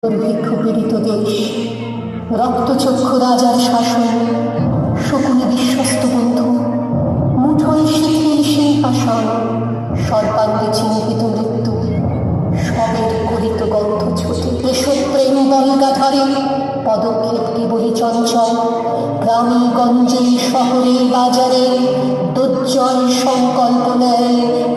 দুর্ভিক্ষ পীড়িত দেশ, রক্তচক্ষু রাজার শাসন, শকুনি বিশ্বস্ত বন্ধু, মুঠোয় শিথিল সিংহাসন, সর্বাঙ্গে চিহ্নিত মৃত্যু, সবের করিত গন্ধ ছুটে দেশপ্রেম বলগাধারে, পদক্ষেপ কেবলি চঞ্চল, গ্রামে গঞ্জে শহরে বাজারে দুর্জয় সংকল্প নেয়